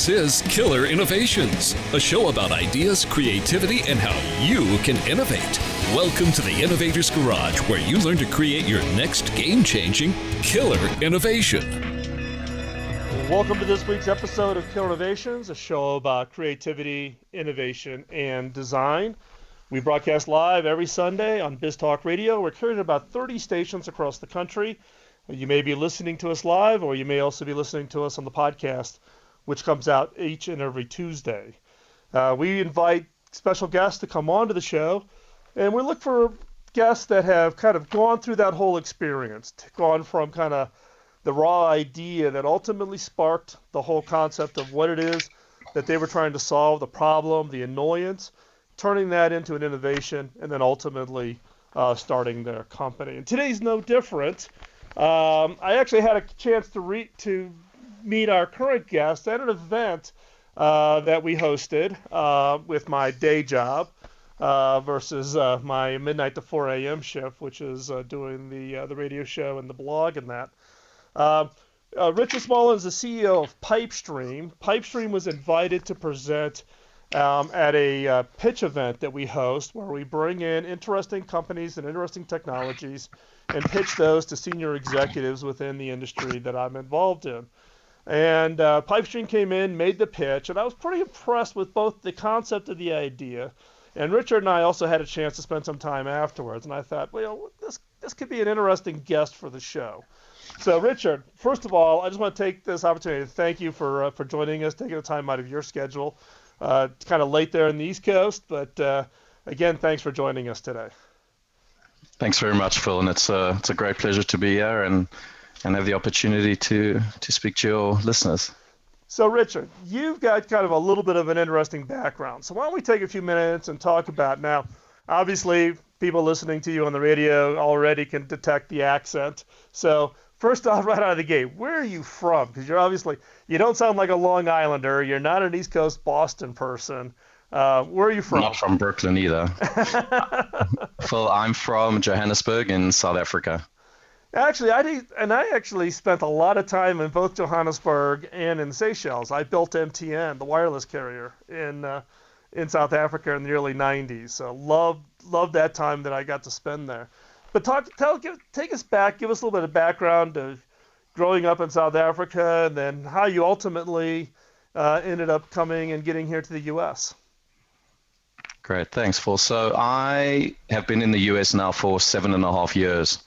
This is Killer Innovations, a show about ideas, creativity, and how you can innovate. Welcome to the Innovator's Garage, where you learn to create your next game-changing killer innovation. Welcome to this week's episode of Killer Innovations, a show about creativity, innovation, and design. We broadcast live every Sunday on BizTalk Radio. We're carrying about 30 stations across the country. You may be listening to us live, or you may also be listening to us on the podcast, which comes out each and every Tuesday. We invite special guests to come on to the show, and we look for guests that have kind of gone through that whole experience, gone from kind of the raw idea that ultimately sparked the whole concept of what it is that they were trying to solve, the problem, the annoyance, turning that into an innovation, and then ultimately starting their company. And today's no different. I actually had a chance to meet our current guest at an event that we hosted with my day job versus my midnight to 4 a.m. shift, which is doing the radio show and the blog and that. Richard Smallin is the CEO of Pipestream. Pipestream was invited to present at a pitch event that we host, where we bring in interesting companies and interesting technologies and pitch those to senior executives within the industry that I'm involved in. And Pipestream came in, made the pitch, and I was pretty impressed with both the concept of the idea. And Richard and I also had a chance to spend some time afterwards, and I thought, well, this could be an interesting guest for the show. So, Richard, first of all, I just want to take this opportunity to thank you for joining us, taking the time out of your schedule. It's kind of late there on the East Coast, but again, thanks for joining us today. Thanks very much, Phil, and it's a great pleasure to be here and have the opportunity to speak to your listeners. So, Richard, you've got kind of a little bit of an interesting background. So why don't we take a few minutes and talk about now, obviously, people listening to you on the radio already can detect the accent. So first off, right out of the gate, where are you from? Because you don't sound like a Long Islander. You're not an East Coast Boston person. Where are you from? Not from Brooklyn either. Phil, I'm from Johannesburg in South Africa. Actually, I actually spent a lot of time in both Johannesburg and in Seychelles. I built MTN, the wireless carrier, in South Africa in the early 90s. So loved that time that I got to spend there. But take us back, give us a little bit of background of growing up in South Africa, and then how you ultimately ended up coming and getting here to the U.S. Great, thanks, Phil. So I have been in the U.S. now for 7.5 years,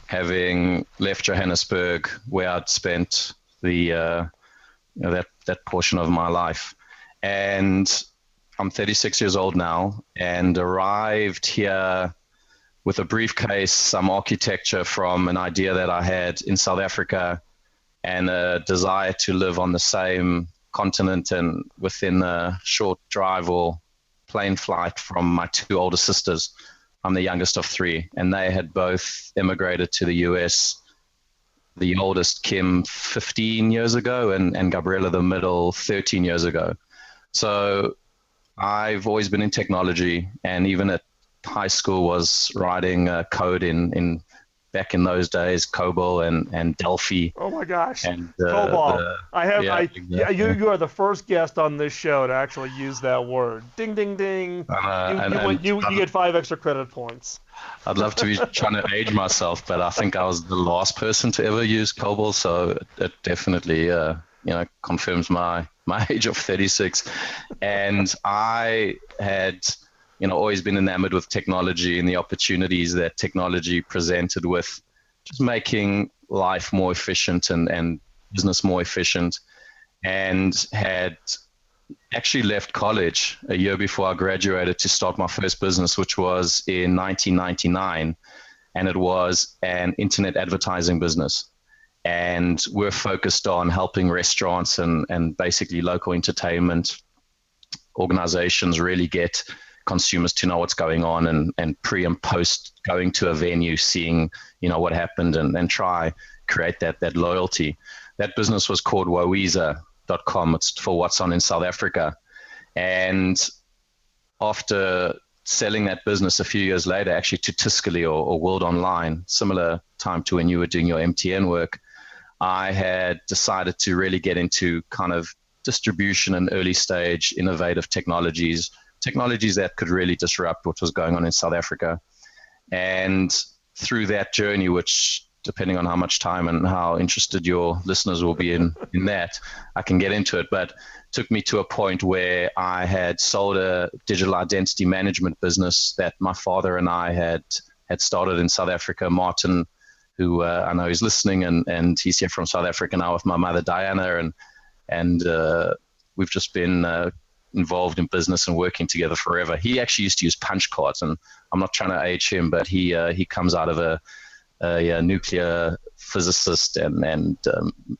having left Johannesburg, where I'd spent that portion of my life. And I'm 36 years old now, and arrived here with a briefcase, some architecture from an idea that I had in South Africa, and a desire to live on the same continent and within a short drive or plane flight from my two older sisters. I'm the youngest of three, and they had both immigrated to the US. The oldest, Kim, 15 years ago, and Gabriella, the middle, 13 years ago. So I've always been in technology, and even at high school was writing code in back in those days, COBOL and Delphi. Oh my gosh, and COBOL. Exactly. You are the first guest on this show to actually use that word. Ding, ding, ding. You get 5 extra credit points. I'd love to be trying to age myself, but I think I was the last person to ever use COBOL, so it definitely confirms my age of 36. And I had always been enamored with technology and the opportunities that technology presented with just making life more efficient and business more efficient, and had actually left college a year before I graduated to start my first business, which was in 1999, and it was an internet advertising business. And we're focused on helping restaurants and basically local entertainment organizations really get consumers to know what's going on and pre and post going to a venue, seeing what happened, and try create that loyalty. That business was called Wawiza.com. It's for what's on in South Africa. And after selling that business a few years later, actually to Tiscali or World Online, similar time to when you were doing your MTN work, I had decided to really get into kind of distribution and early stage innovative technologies that could really disrupt what was going on in South Africa. And through that journey, which depending on how much time and how interested your listeners will be in that, I can get into it, but took me to a point where I had sold a digital identity management business that my father and I had started in South Africa. Martin, who I know is listening, and he's here from South Africa now with my mother Diana, and we've just been involved in business and working together forever. He actually used to use punch cards, and I'm not trying to age him, but he comes out of a nuclear physicist and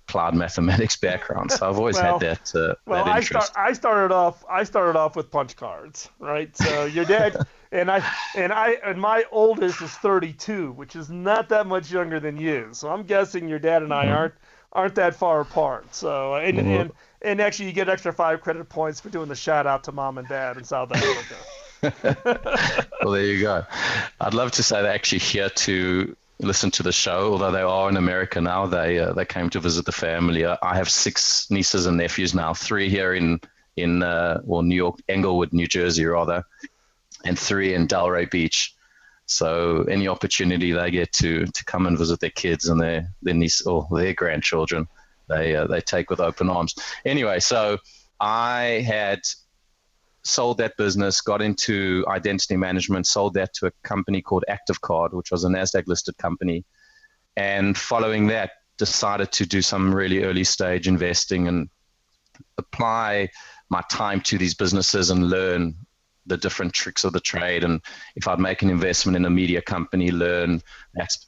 applied mathematics background. So I've always had that interest. I started off with punch cards, right? So your dad and my oldest is 32, which is not that much younger than you. So I'm guessing your dad and I aren't that far apart. So and actually you get extra 5 credit points for doing the shout out to mom and dad in South Africa. Well, there you go. I'd love to say they're actually here to listen to the show, although they are in America now. They came to visit the family. I have 6 nieces and nephews now, 3 here in New York, Englewood, New Jersey rather, and 3 in Delray Beach. So any opportunity they get to come and visit their kids and their niece or their grandchildren, they take with open arms. Anyway, so I had sold that business, got into identity management, sold that to a company called ActiveCard, which was a NASDAQ listed company. And following that, decided to do some really early stage investing and apply my time to these businesses and learn the different tricks of the trade. And if I'd make an investment in a media company, learn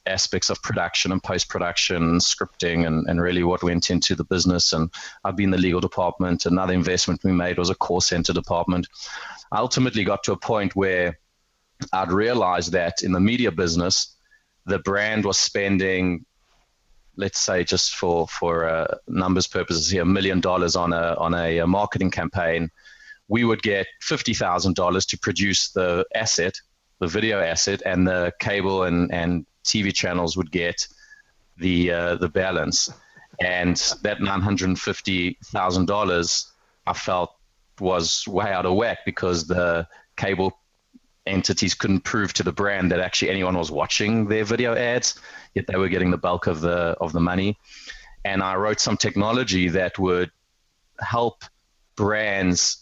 aspects of production and post-production, scripting, and really what went into the business. And I'd be in the legal department. Another investment we made was a call center department. I ultimately got to a point where I'd realized that in the media business, the brand was spending, let's say just for numbers purposes here, $1 million on a marketing campaign. We would get $50,000 to produce the asset, the video asset, and the cable and TV channels would get the balance. And that $950,000 I felt was way out of whack because the cable entities couldn't prove to the brand that actually anyone was watching their video ads, yet they were getting the bulk of the money. And I wrote some technology that would help brands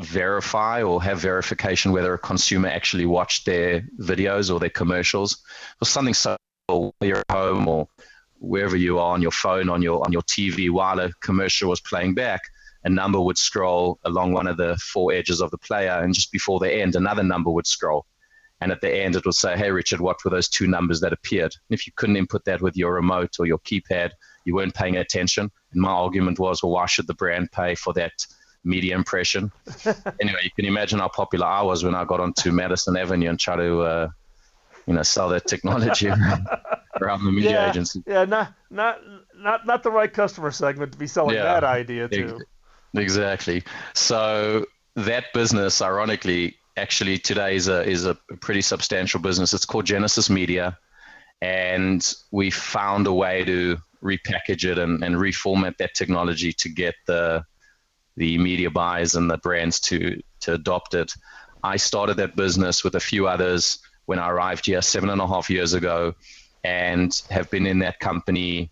verify or have verification whether a consumer actually watched their videos or their commercials. It was something so you're at home or wherever you are on your phone, on your TV, while a commercial was playing back, a number would scroll along one of the 4 edges of the player, and just before the end, another number would scroll. And at the end, it would say, hey, Richard, what were those 2 numbers that appeared? And if you couldn't input that with your remote or your keypad, you weren't paying attention. And my argument was, well, why should the brand pay for that media impression? Anyway, you can imagine how popular I was when I got onto Madison Avenue and tried to, sell that technology around the media agency. Yeah, not the right customer segment to be selling that idea to. Exactly. So that business, ironically, actually today is a pretty substantial business. It's called Genesis Media, and we found a way to repackage it and reformat that technology to get the media buyers and the brands to adopt it. I started that business with a few others when I arrived here 7.5 years ago, and have been in that company.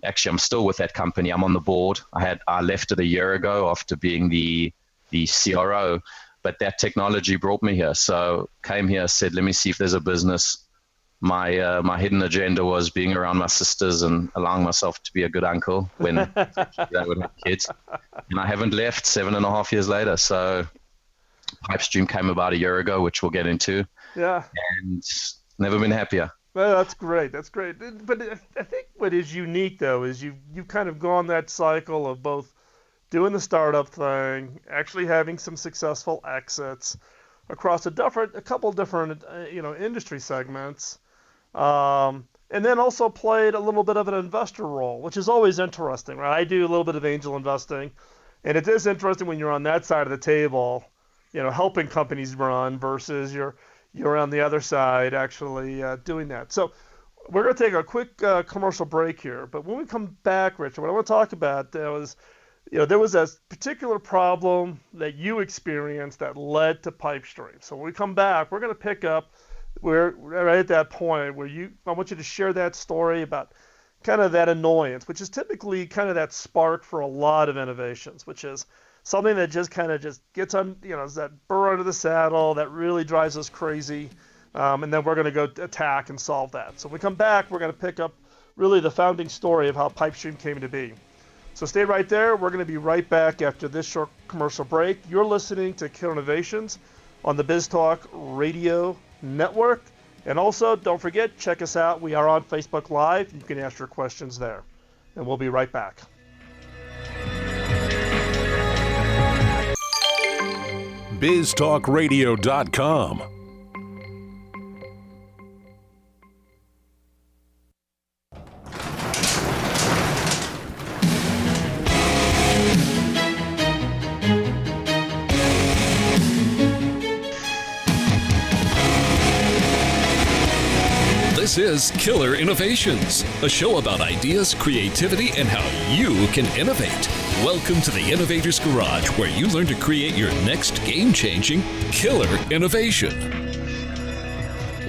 Actually, I'm still with that company. I'm on the board. I left it a year ago after being the CRO, but that technology brought me here. So came here, said, let me see if there's a business. My hidden agenda was being around my sisters and allowing myself to be a good uncle when they would have kids. And I haven't left 7.5 years later. So Pipestream came about a year ago, which we'll get into. Yeah. And never been happier. Well, that's great. That's great. But I think what is unique, though, is you've kind of gone that cycle of both doing the startup thing, actually having some successful exits across a couple different industry segments. And then also played a little bit of an investor role, which is always interesting, right? I do a little bit of angel investing, and it is interesting when you're on that side of the table, helping companies run versus you're on the other side actually doing that. So we're going to take a quick commercial break here, but when we come back, Richard, what I want to talk about is, there was a particular problem that you experienced that led to PipeStream. So when we come back, we're going to pick up we're right at that point where I want you to share that story about kind of that annoyance, which is typically kind of that spark for a lot of innovations, which is something that just kind of just gets on, is that burr under the saddle that really drives us crazy. And then we're going to go attack and solve that. So when we come back, we're going to pick up really the founding story of how PipeStream came to be. So stay right there. We're going to be right back after this short commercial break. You're listening to Killer Innovations on the BizTalk Radio Network. And also, don't forget, check us out. We are on Facebook Live. You can ask your questions there. And we'll be right back. BizTalkRadio.com. This is Killer Innovations, a show about ideas, creativity, and how you can innovate. Welcome to the Innovator's Garage, where you learn to create your next game-changing killer innovation.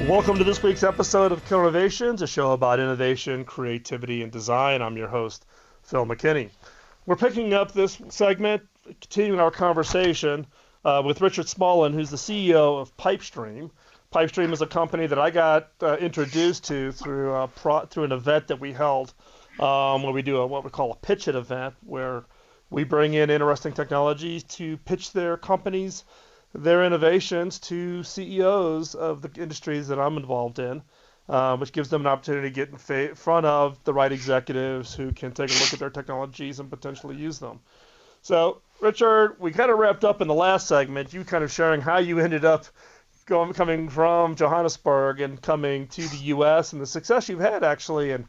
Welcome to this week's episode of Killer Innovations, a show about innovation, creativity, and design. I'm your host, Phil McKinney. We're picking up this segment, continuing our conversation with Richard Smullen, who's the CEO of PipeStream. PipeStream is a company that I got introduced to through an event that we held where we do what we call a pitch it event, where we bring in interesting technologies to pitch their companies, their innovations to CEOs of the industries that I'm involved in, which gives them an opportunity to get in front of the right executives who can take a look at their technologies and potentially use them. So, Richard, we kind of wrapped up in the last segment, you kind of sharing how you ended up coming from Johannesburg and coming to the U.S. and the success you've had actually in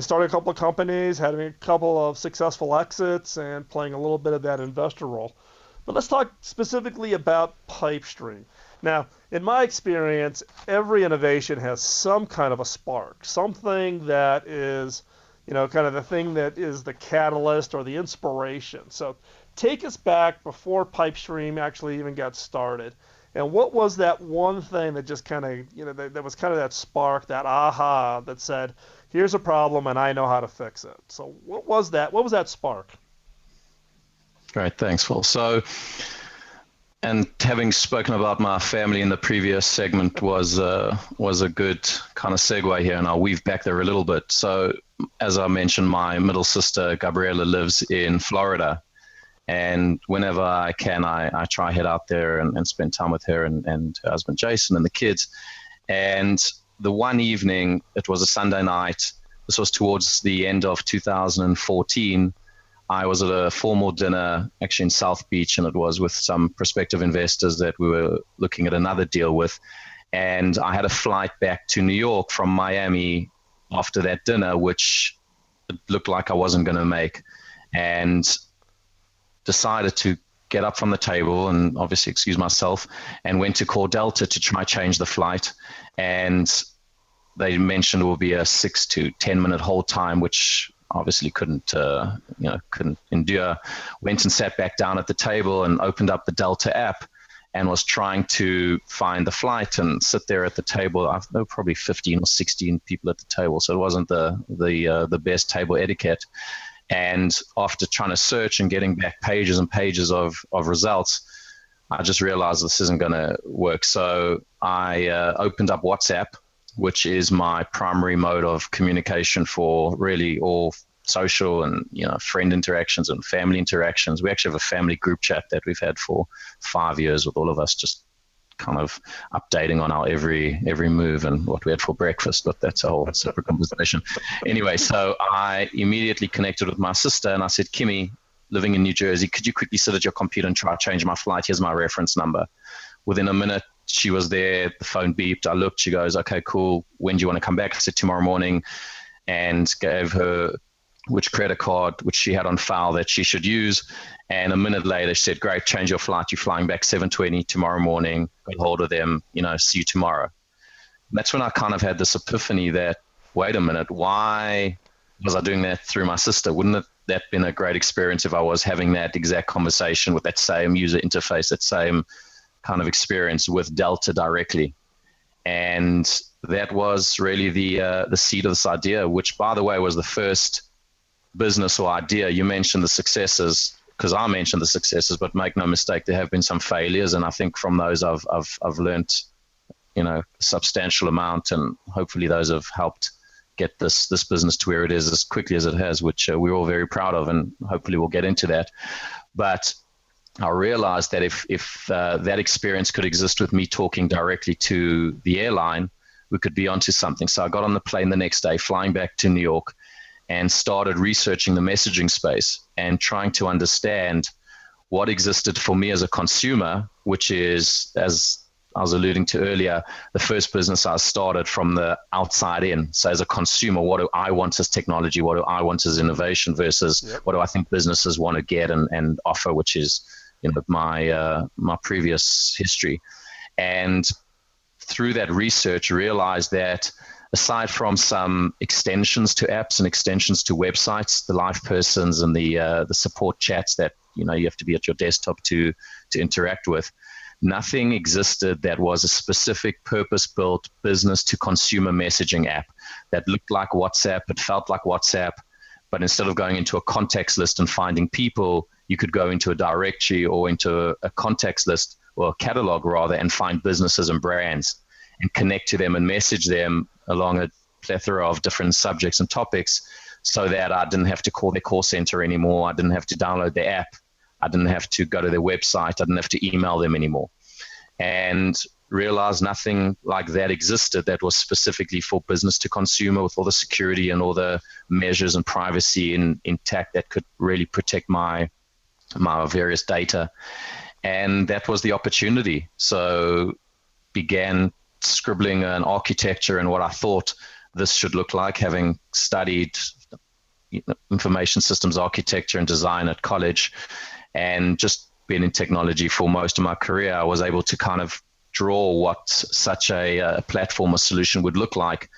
starting a couple of companies, having a couple of successful exits, and playing a little bit of that investor role. But let's talk specifically about PipeStream. Now, in my experience, every innovation has some kind of a spark, something that is, kind of the thing that is the catalyst or the inspiration. So take us back before PipeStream actually even got started. And what was that one thing that just kind of, that was kind of that spark, that aha that said, here's a problem and I know how to fix it. So what was that? What was that spark? Great, thanks, Phil. So, and having spoken about my family in the previous segment was a good kind of segue here, and I'll weave back there a little bit. So, as I mentioned, my middle sister, Gabriela, lives in Florida. And whenever I can, I try head out there and spend time with her and her husband, Jason, and the kids. And the one evening, it was a Sunday night. This was towards the end of 2014. I was at a formal dinner actually in South Beach, and it was with some prospective investors that we were looking at another deal with. And I had a flight back to New York from Miami after that dinner, which it looked like I wasn't going to make. And decided to get up from the table and obviously excuse myself and went to call Delta to try change the flight. And they mentioned it will be a 6 to 10 minute hold time, which obviously couldn't endure. Went and sat back down at the table and opened up the Delta app and was trying to find the flight and sit there at the table. There were probably 15 or 16 people at the table, so it wasn't the best table etiquette. And after trying to search and getting back pages and pages of results, I just realized this isn't going to work. So I opened up WhatsApp, which is my primary mode of communication for really all social and friend interactions and family interactions. We actually have a family group chat that we've had for 5 years with all of us just kind of updating on our every move and what we had for breakfast, but that's a whole separate conversation. Anyway, so I immediately connected with my sister and I said, Kimmy, living in New Jersey, could you quickly sit at your computer and try to change my flight? Here's my reference number. Within a minute, she was there, the phone beeped, I looked, she goes, okay, cool, when do you want to come back? I said, tomorrow morning, and gave her which credit card, which she had on file that she should use. And a minute later, she said, great, change your flight. You're flying back 7:20 tomorrow morning. Got hold of them, see you tomorrow. And that's when I kind of had this epiphany that, wait a minute, why was I doing that through my sister? Wouldn't that been a great experience if I was having that exact conversation with that same user interface, that same kind of experience with Delta directly? And that was really the seed of this idea, which, by the way, was the first business or idea. You mentioned the successes, because I mentioned the successes, but make no mistake, there have been some failures, and I think from those I've learned, a substantial amount, and hopefully those have helped get this business to where it is as quickly as it has, which we're all very proud of, and hopefully we'll get into that. But I realized that if that experience could exist with me talking directly to the airline, we could be onto something. So I got on the plane the next day, flying back to New York, and started researching the messaging space and trying to understand what existed for me as a consumer, which is, as I was alluding to earlier, the first business I started from the outside in. So as a consumer, what do I want as technology? What do I want as innovation versus what do I think businesses want to get and offer, which is my previous history. And through that research, realized that aside from some extensions to apps and extensions to websites, the live persons and the support chats that you have to be at your desktop to interact with, nothing existed that was a specific purpose-built business to consumer messaging app that looked like WhatsApp, it felt like WhatsApp, but instead of going into a context list and finding people, you could go into a directory or into a context list, or a catalog rather, and find businesses and brands and connect to them and message them along a plethora of different subjects and topics, so that I didn't have to call their call center anymore. I didn't have to download their app. I didn't have to go to their website. I didn't have to email them anymore. And realized nothing like that existed that was specifically for business to consumer, with all the security and all the measures and privacy intact that could really protect my various data. And that was the opportunity. So began scribbling an architecture and what I thought this should look like, having studied information systems architecture and design at college, and just been in technology for most of my career. I was able to kind of draw what such a platform or solution would look like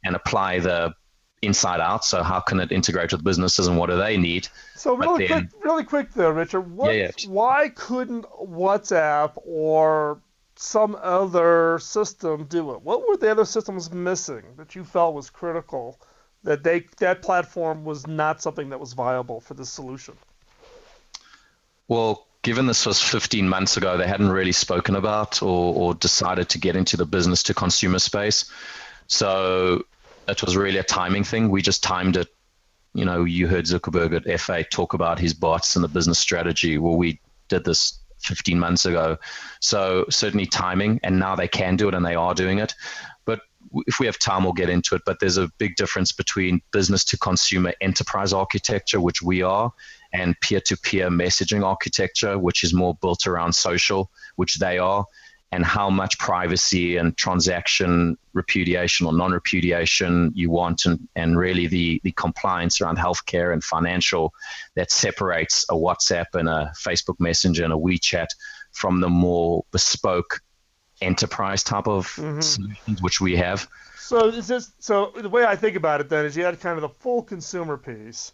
and apply the inside out. So how can it integrate with businesses and what do they need? So really quick there, Richard, why couldn't WhatsApp or some other system do it? What were the other systems missing that you felt was critical, that platform was not something that was viable for this solution? Well, given this was 15 months ago, they hadn't really spoken about or decided to get into the business to consumer space. So it was really a timing thing. We just timed it. You heard Zuckerberg at F8 talk about his bots and the business strategy. Well, we did this 15 months ago. So certainly timing, and now they can do it and they are doing it. But if we have time, we'll get into it. But there's a big difference between business to consumer enterprise architecture, which we are, and peer-to-peer messaging architecture, which is more built around social, which they are, and how much privacy and transaction repudiation or non-repudiation you want, and really the compliance around healthcare and financial that separates a WhatsApp and a Facebook Messenger and a WeChat from the more bespoke enterprise type of solutions, which we have. So the way I think about it then is you had kind of the full consumer piece.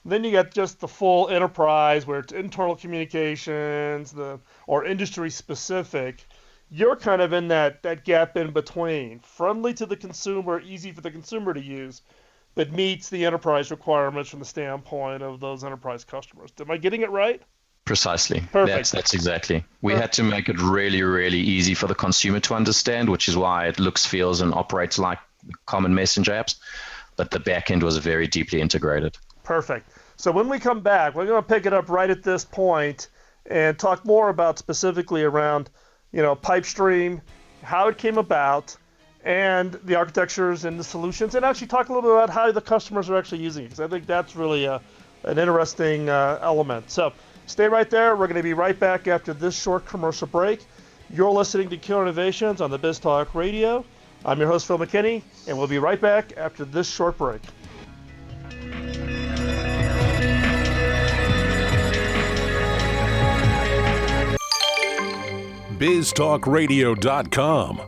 Then you got just the full enterprise where it's internal communications, or industry specific. You're kind of in that gap in between, friendly to the consumer, easy for the consumer to use, but meets the enterprise requirements from the standpoint of those enterprise customers. Am I getting it right? Precisely. Perfect. That's exactly. We had to make it really, really easy for the consumer to understand, which is why it looks, feels, and operates like common messenger apps, but the back end was very deeply integrated. Perfect. So when we come back, we're going to pick it up right at this point and talk more about specifically around, Pipestream, how it came about, and the architectures and the solutions, and actually talk a little bit about how the customers are actually using it, because I think that's really an interesting element. So stay right there. We're going to be right back after this short commercial break. You're listening to Killer Innovations on the BizTalk Radio. I'm your host, Phil McKinney, and we'll be right back after this short break. BizTalkRadio.com.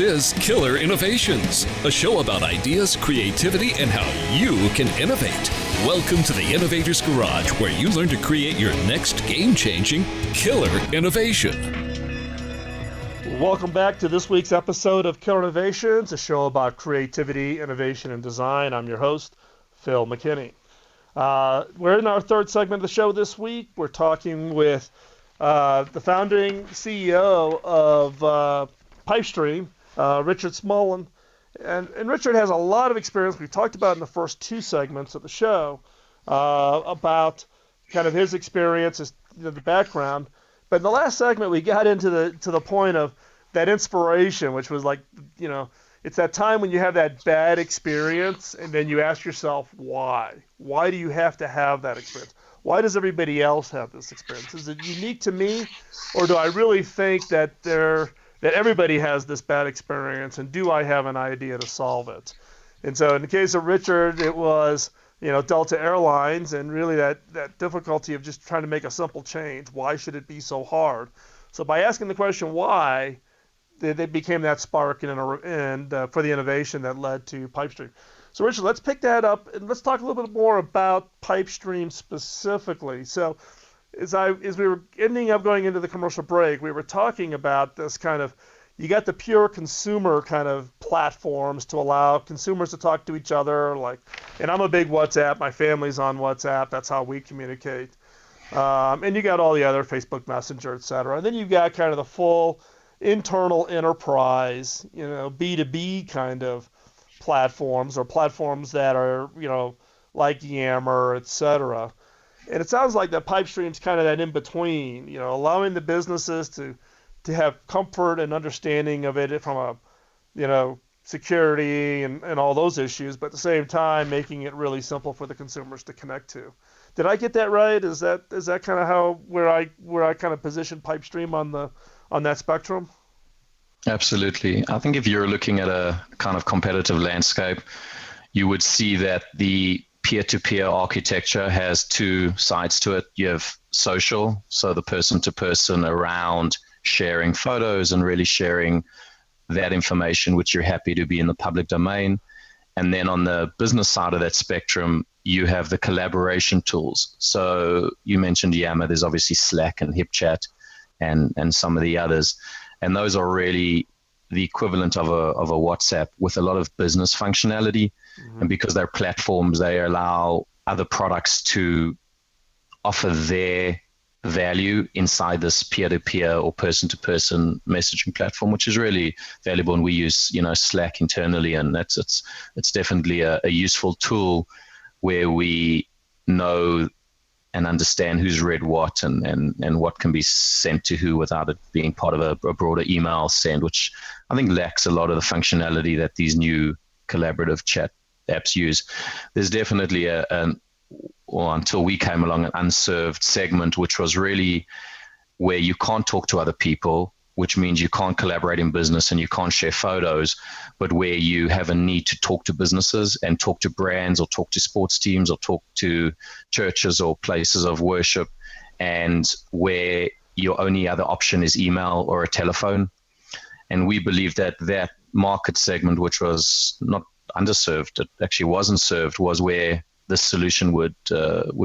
is Killer Innovations, a show about ideas, creativity, and how you can innovate. Welcome to the Innovator's Garage, where you learn to create your next game-changing killer innovation. Welcome back to this week's episode of Killer Innovations, a show about creativity, innovation, and design. I'm your host, Phil McKinney. We're in our third segment of the show this week. We're talking with the founding CEO of Pipestream, Richard Smullen. And Richard has a lot of experience. We've talked about in the first two segments of the show about kind of his experience, the background. But in the last segment, we got into the point of that inspiration, which was like, it's that time when you have that bad experience and then you ask yourself, why? Why do you have to have that experience? Why does everybody else have this experience? Is it unique to me, or do I really think that everybody has this bad experience, and do I have an idea to solve it? And so in the case of Richard, it was, Delta Airlines, and really that difficulty of just trying to make a simple change. Why should it be so hard? So by asking the question why, they became that spark and for the innovation that led to Pipestream. So Richard, let's pick that up and let's talk a little bit more about Pipestream specifically. So as we were ending up going into the commercial break, we were talking about this kind of, you got the pure consumer kind of platforms to allow consumers to talk to each other, and I'm a big WhatsApp, my family's on WhatsApp, that's how we communicate. And you got all the other Facebook Messenger, et cetera. And then you've got kind of the full internal enterprise, B2B kind of platforms, or platforms that are, like Yammer, et cetera. And it sounds like that Pipestream's kind of that in between, allowing the businesses to have comfort and understanding of it from a, security and all those issues, but at the same time making it really simple for the consumers to connect to. Did I get that right? Is that kind of where I kind of position Pipestream on that spectrum? Absolutely. I think if you're looking at a kind of competitive landscape, you would see that the peer-to-peer architecture has two sides to it. You have social, so the person-to-person around sharing photos and really sharing that information which you're happy to be in the public domain. And then on the business side of that spectrum, you have the collaboration tools. So you mentioned Yammer, there's obviously Slack and HipChat and some of the others. And those are really the equivalent of a WhatsApp with a lot of business functionality. Mm-hmm. And because they're platforms, they allow other products to offer their value inside this peer-to-peer or person-to-person messaging platform, which is really valuable. And we use, Slack internally, and it's definitely a useful tool where we know and understand who's read what and what can be sent to who without it being part of a broader email send, which I think lacks a lot of the functionality that these new collaborative chat apps use. There's definitely until we came along, an unserved segment, which was really where you can't talk to other people, which means you can't collaborate in business and you can't share photos, but where you have a need to talk to businesses and talk to brands or talk to sports teams or talk to churches or places of worship, and where your only other option is email or a telephone. And we believe that market segment, which was not underserved, it actually wasn't served, was where this solution would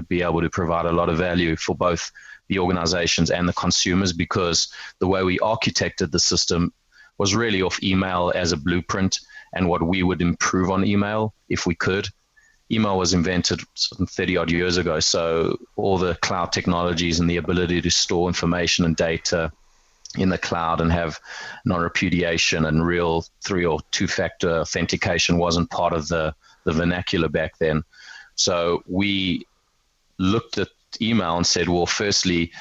be able to provide a lot of value for both the organizations and the consumers, because the way we architected the system was really off email as a blueprint and what we would improve on email if we could. Email was invented 30 odd years ago, so all the cloud technologies and the ability to store information and data in the cloud and have non-repudiation and real 3 or 2-factor authentication wasn't part of the vernacular back then. So we looked at email and said, well, firstly,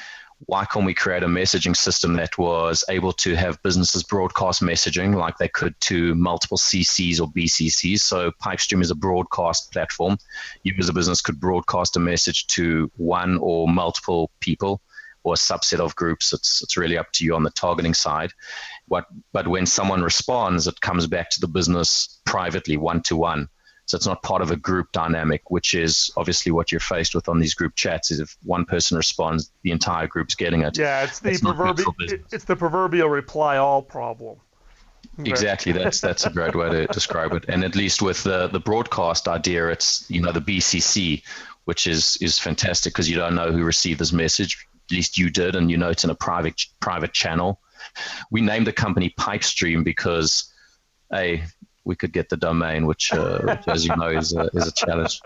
why can't we create a messaging system that was able to have businesses broadcast messaging like they could to multiple CCs or BCCs? So Pipestream is a broadcast platform. You as a business could broadcast a message to one or multiple people or a subset of groups. It's really up to you on the targeting side. But when someone responds, it comes back to the business privately, one-to-one. So it's not part of a group dynamic, which is obviously what you're faced with on these group chats, is if one person responds, the entire group's getting it. Yeah, it's the proverbial reply all problem. Exactly. That's a great way to describe it. And at least with the broadcast idea, it's the BCC, which is fantastic because you don't know who received this message. At least you did, and it's in a private channel. We named the company Pipestream because we could get the domain, which as you know is a challenge.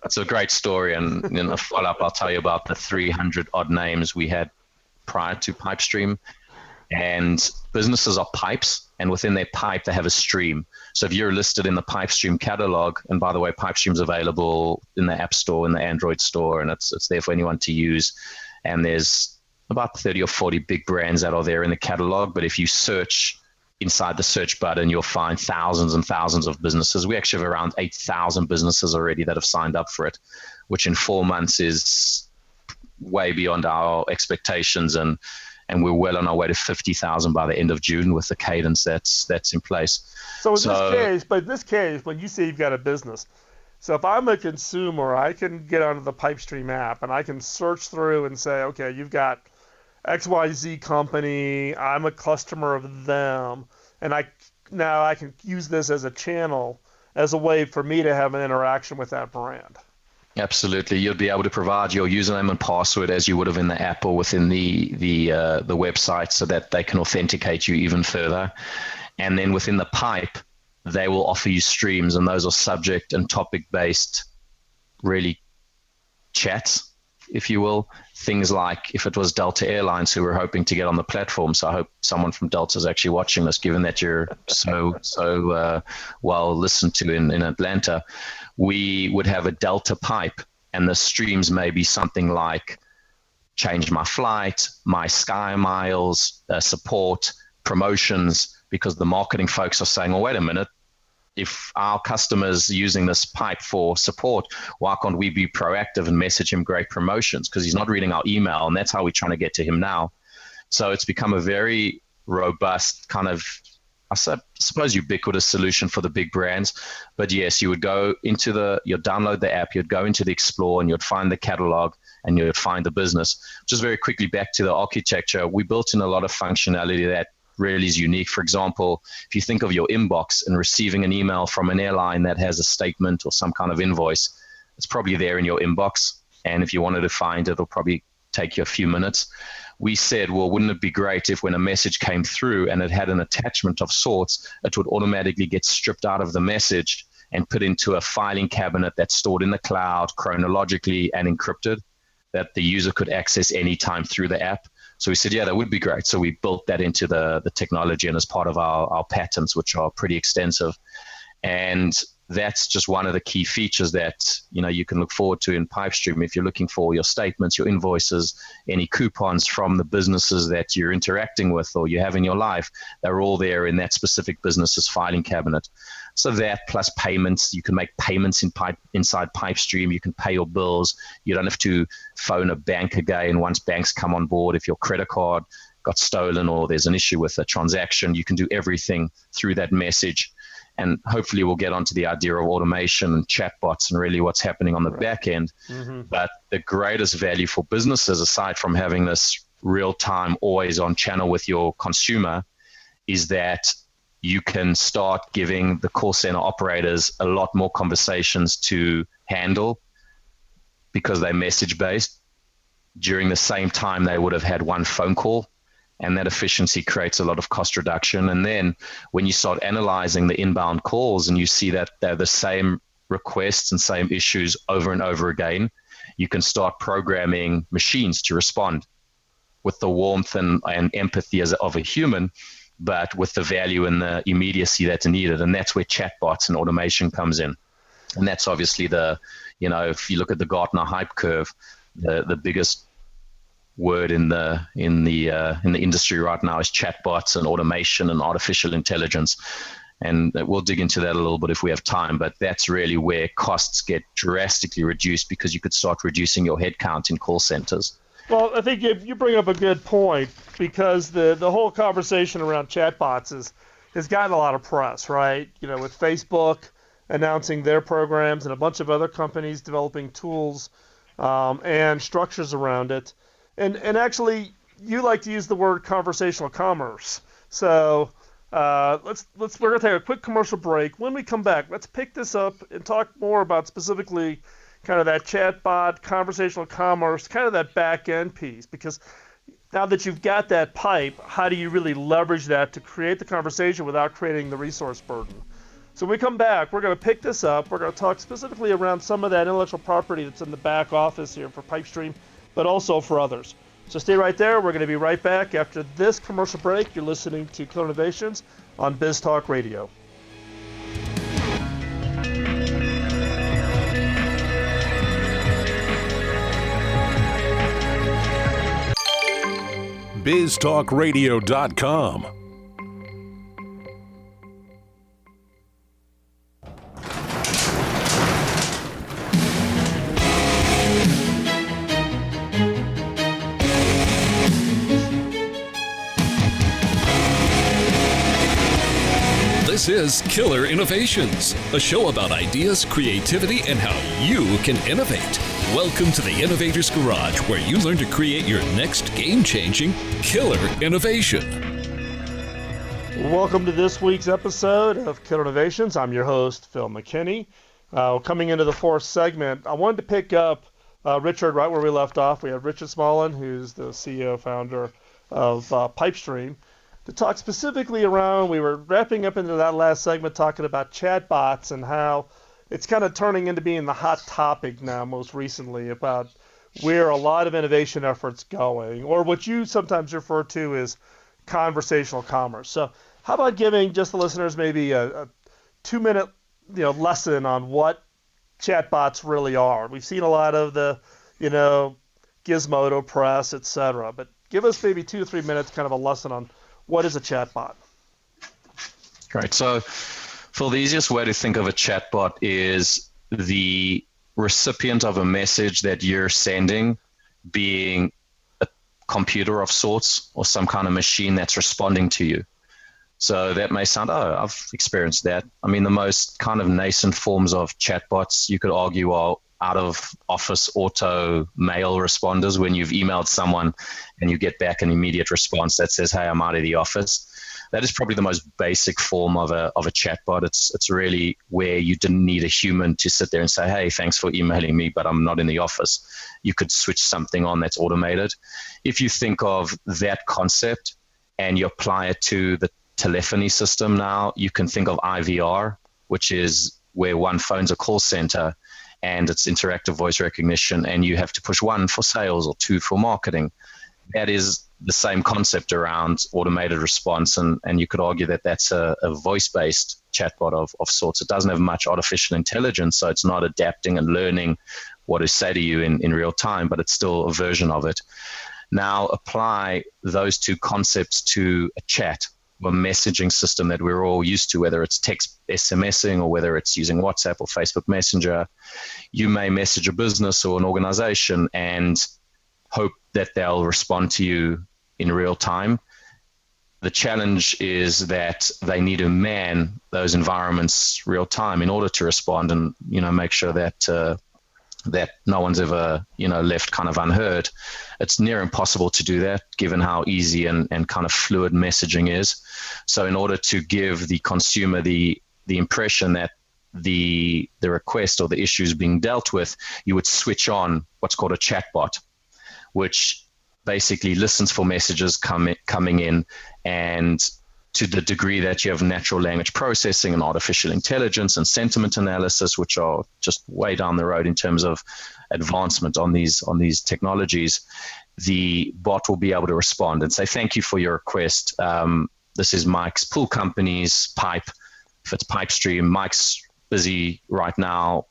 It's a great story, and in a follow-up, I'll tell you about the 300 odd names we had prior to Pipestream. And businesses are pipes, and within their pipe, they have a stream. So if you're listed in the Pipestream catalog, and by the way, Pipestream's available in the App Store, in the Android store, and it's there for anyone to use. And there's about 30 or 40 big brands that are there in the catalog. But if you search inside the search button, you'll find thousands and thousands of businesses. We actually have around 8,000 businesses already that have signed up for it, which in 4 months is way beyond our expectations. And we're well on our way to 50,000 by the end of June with the cadence that's in place. So in this case, when you say you've got a business, so if I'm a consumer, I can get onto the Pipestream app and I can search through and say, okay, you've got XYZ company, I'm a customer of them, and I can use this as a channel, as a way for me to have an interaction with that brand. Absolutely. You'll be able to provide your username and password as you would have in the app or within the website so that they can authenticate you even further. And then within the pipe, they will offer you streams, and those are subject and topic-based, really chats, if you will. Things like if it was Delta Airlines who were hoping to get on the platform, so I hope someone from Delta is actually watching this, given that you're so well listened to in Atlanta, we would have a Delta pipe, and the streams may be something like change my flight, my Sky Miles, support, promotions, because the marketing folks are saying, well, wait a minute, if our customer's using this pipe for support, why can't we be proactive and message him great promotions? Because he's not reading our email, and that's how we're trying to get to him now. So it's become a very robust kind of, I suppose, ubiquitous solution for the big brands. But yes, you would go into you'd download the app, you'd go into the Explore, and you'd find the catalog, and you'd find the business. Just very quickly back to the architecture, we built in a lot of functionality that really is unique. For example, if you think of your inbox and receiving an email from an airline that has a statement or some kind of invoice, it's probably there in your inbox. And if you wanted to find it, it'll probably take you a few minutes. We said, well, wouldn't it be great if when a message came through and it had an attachment of sorts, it would automatically get stripped out of the message and put into a filing cabinet that's stored in the cloud chronologically and encrypted, that the user could access anytime through the app. So we said, yeah, that would be great. So we built that into the technology and as part of our patents, which are pretty extensive. And that's just one of the key features that you can look forward to in Pipestream. If you're looking for your statements, your invoices, any coupons from the businesses that you're interacting with or you have in your life, they're all there in that specific business's filing cabinet. So that plus payments, you can make payments inside Pipestream. You can pay your bills. You don't have to phone a bank again once banks come on board. If your credit card got stolen or there's an issue with a transaction, you can do everything through that message. And hopefully we'll get onto the idea of automation and chatbots and really what's happening on the back end. Mm-hmm. But the greatest value for businesses, aside from having this real-time, always-on channel with your consumer, is that you can start giving the call center operators a lot more conversations to handle because they're message-based. During the same time, they would have had one phone call, and that efficiency creates a lot of cost reduction. And then when you start analyzing the inbound calls and you see that they're the same requests and same issues over and over again, you can start programming machines to respond with the warmth and empathy of a human, but with the value and the immediacy that's needed. And that's where chatbots and automation comes in. And that's obviously if you look at the Gartner hype curve, the biggest word in the industry right now is chatbots and automation and artificial intelligence. And we'll dig into that a little bit if we have time, but that's really where costs get drastically reduced because you could start reducing your headcount in call centers. Well, I think you bring up a good point because the whole conversation around chatbots has gotten a lot of press, right? With Facebook announcing their programs and a bunch of other companies developing tools and structures around it. And actually, you like to use the word conversational commerce. So We're gonna take a quick commercial break. When we come back, let's pick this up and talk more about specifically kind of that chatbot, conversational commerce, kind of that back end piece. Because now that you've got that pipe, how do you really leverage that to create the conversation without creating the resource burden? So when we come back, we're going to pick this up. We're going to talk specifically around some of that intellectual property that's in the back office here for Pipestream, but also for others. So stay right there. We're going to be right back after this commercial break. You're listening to Killer Innovations on Biz Talk Radio. BizTalkRadio.com. This is Killer Innovations, a show about ideas, creativity, and how you can innovate. Welcome to the Innovator's Garage, where you learn to create your next game-changing killer innovation. Welcome to this week's episode of Killer Innovations. I'm your host, Phil McKinney. Coming into the fourth segment, I wanted to pick up Richard right where we left off. We have Richard Smallin, who's the CEO, founder of Pipestream, to talk specifically around, we were wrapping up into that last segment talking about chatbots and how it's kind of turning into being the hot topic now most recently about where a lot of innovation efforts going, or what you sometimes refer to as conversational commerce. So how about giving just the listeners maybe a 2-minute lesson on what chatbots really are? We've seen a lot of the Gizmodo press, etc., but give us maybe 2 to 3 minutes kind of a lesson on what is a chatbot? Right. So, Phil, the easiest way to think of a chatbot is the recipient of a message that you're sending being a computer of sorts or some kind of machine that's responding to you. So that may sound, I've experienced that. I mean, the most kind of nascent forms of chatbots, you could argue, are out of office auto mail responders when you've emailed someone and you get back an immediate response that says, hey, I'm out of the office. That is probably the most basic form of a chatbot. It's really where you didn't need a human to sit there and say, hey, thanks for emailing me, but I'm not in the office. You could switch something on that's automated. If you think of that concept and you apply it to the telephony system now, you can think of IVR, which is where one phones a call center and it's interactive voice recognition, and you have to push 1 for sales or 2 for marketing. That is the same concept around automated response, and you could argue that that's a voice-based chatbot of sorts. It doesn't have much artificial intelligence, so it's not adapting and learning what to say to you in real time, but it's still a version of it. Now apply those 2 concepts to a chat, a messaging system that we're all used to, whether it's text SMSing or whether it's using WhatsApp or Facebook Messenger. You may message a business or an organization and hope that they'll respond to you in real time. The challenge is that they need to man those environments real time in order to respond and make sure that that no one's ever left kind of unheard. It's near impossible to do that given how easy and kind of fluid messaging is. So in order to give the consumer the impression that the request or the issue is being dealt with, you would switch on what's called a chatbot, which basically listens for messages coming in, and to the degree that you have natural language processing and artificial intelligence and sentiment analysis, which are just way down the road in terms of advancement on these technologies, the bot will be able to respond and say, thank you for your request. This is Mike's pool company's pipe. If it's Pipestream, Mike's busy right now.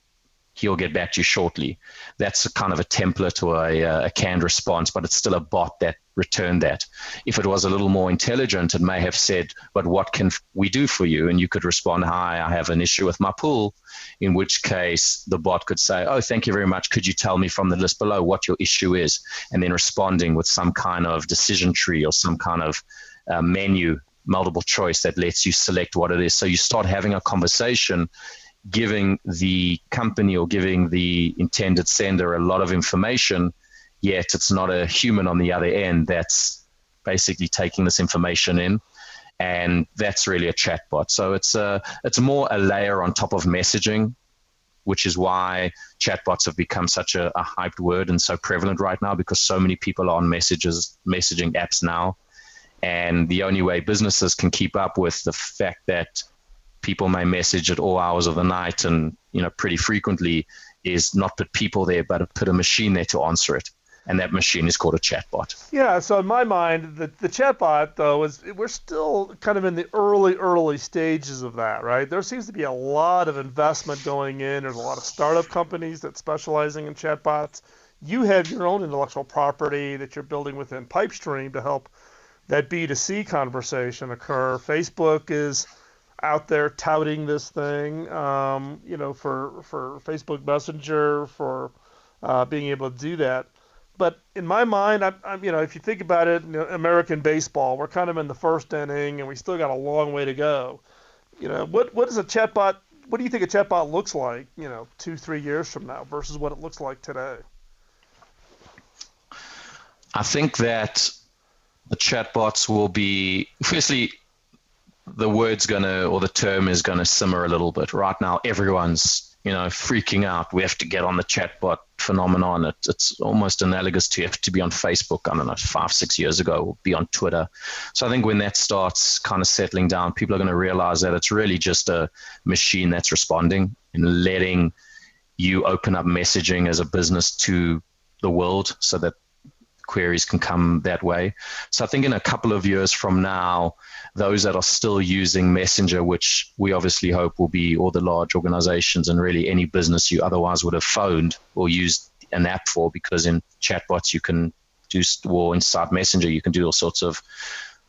He'll get back to you shortly. That's a kind of a template or a canned response, but it's still a bot that returned that. If it was a little more intelligent, it may have said, but what can we do for you? And you could respond, hi, I have an issue with my pool, in which case the bot could say, oh, thank you very much. Could you tell me from the list below what your issue is? And then responding with some kind of decision tree or some kind of menu, multiple choice that lets you select what it is. So you start having a conversation, giving the company or giving the intended sender a lot of information, yet it's not a human on the other end that's basically taking this information in. and that's really a chatbot. So it's more a layer on top of messaging, which is why chatbots have become such a hyped word and so prevalent right now, because so many people are on messaging apps now. And the only way businesses can keep up with the fact that people may message at all hours of the night and, pretty frequently, is not put people there, but put a machine there to answer it. And that machine is called a chatbot. Yeah, so in my mind, the chatbot, though, we're still kind of in the early stages of that, right? There seems to be a lot of investment going in. There's a lot of startup companies that specializing in chatbots. You have your own intellectual property that you're building within Pipestream to help that B2C conversation occur. Facebook is out there touting this thing, for Facebook Messenger, for being able to do that. But in my mind, if you think about it, American baseball, we're kind of in the first inning, and we still got a long way to go. What is a chatbot? What do you think a chatbot looks like, 2-3 years from now versus what it looks like today? I think that the chatbots will be, firstly, the term is gonna simmer a little bit. Right now, everyone's freaking out. We have to get on the chatbot phenomenon. It's almost analogous to you have to be on Facebook, 5-6 years ago, or be on Twitter. So I think when that starts kind of settling down, people are going to realize that it's really just a machine that's responding and letting you open up messaging as a business to the world so that queries can come that way. So I think in a couple of years from now, those that are still using Messenger, which we obviously hope will be all the large organizations and really any business you otherwise would have phoned or used an app for, because in chatbots you can do, or inside Messenger you can do all sorts of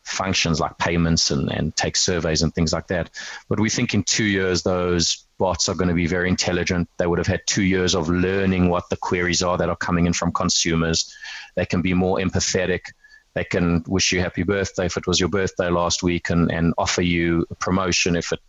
functions like payments and take surveys and things like that. But we think in 2 years those bots are going to be very intelligent. They would have had 2 years of learning what the queries are that are coming in from consumers. They can be more empathetic. They can wish you happy birthday if it was your birthday last week, and offer you a promotion if it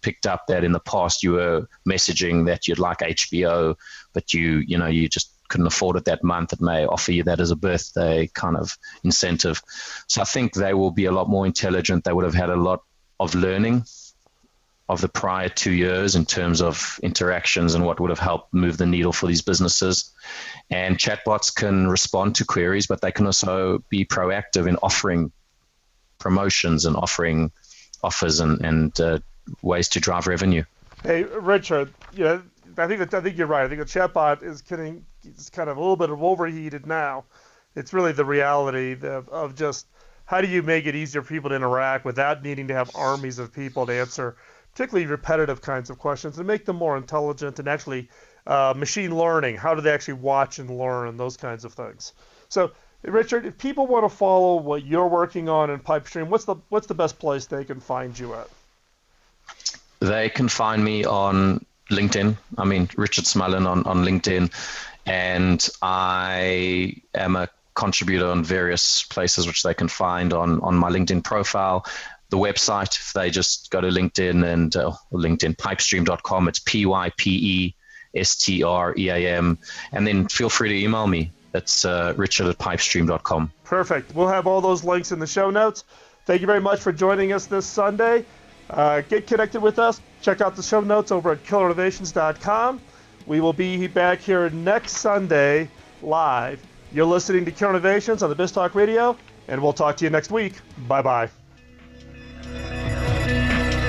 picked up that in the past you were messaging that you'd like HBO, but you just couldn't afford it that month. It may offer you that as a birthday kind of incentive. So I think they will be a lot more intelligent. They would have had a lot of learning of the prior 2 years in terms of interactions and what would have helped move the needle for these businesses. And chatbots can respond to queries, but they can also be proactive in offering promotions and offering offers and ways to drive revenue. Hey, Richard, I think you're right. I think the chatbot is kind of a little bit of overheated now. It's really the reality of just how do you make it easier for people to interact without needing to have armies of people to answer particularly repetitive kinds of questions and make them more intelligent, and actually machine learning. How do they actually watch and learn and those kinds of things? So, Richard, if people want to follow what you're working on in Pipestream, what's the best place they can find you at? They can find me on LinkedIn. Richard Smullen on LinkedIn, and I am a contributor on various places which they can find on my LinkedIn profile. The website, if they just go to LinkedIn and LinkedIn, pipestream.com, it's PYPESTREAM, and then feel free to email me. That's richard@pipestream.com. Perfect. We'll have all those links in the show notes. Thank you very much for joining us this Sunday. Get connected with us. Check out the show notes over at killerinnovations.com. We will be back here next Sunday live. You're listening to Killer Innovations on the BizTalk Radio, and we'll talk to you next week. Bye-bye.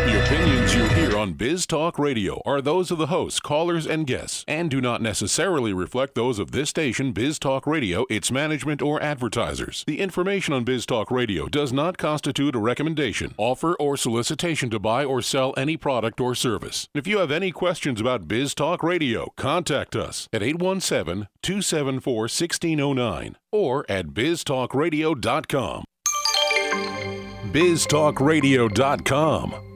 The opinions you hear on Biz Talk Radio are those of the hosts, callers, and guests, and do not necessarily reflect those of this station, Biz Talk Radio, its management, or advertisers. The information on Biz Talk Radio does not constitute a recommendation, offer, or solicitation to buy or sell any product or service. If you have any questions about Biz Talk Radio, contact us at 817-274-1609 or at biztalkradio.com. biztalkradio.com.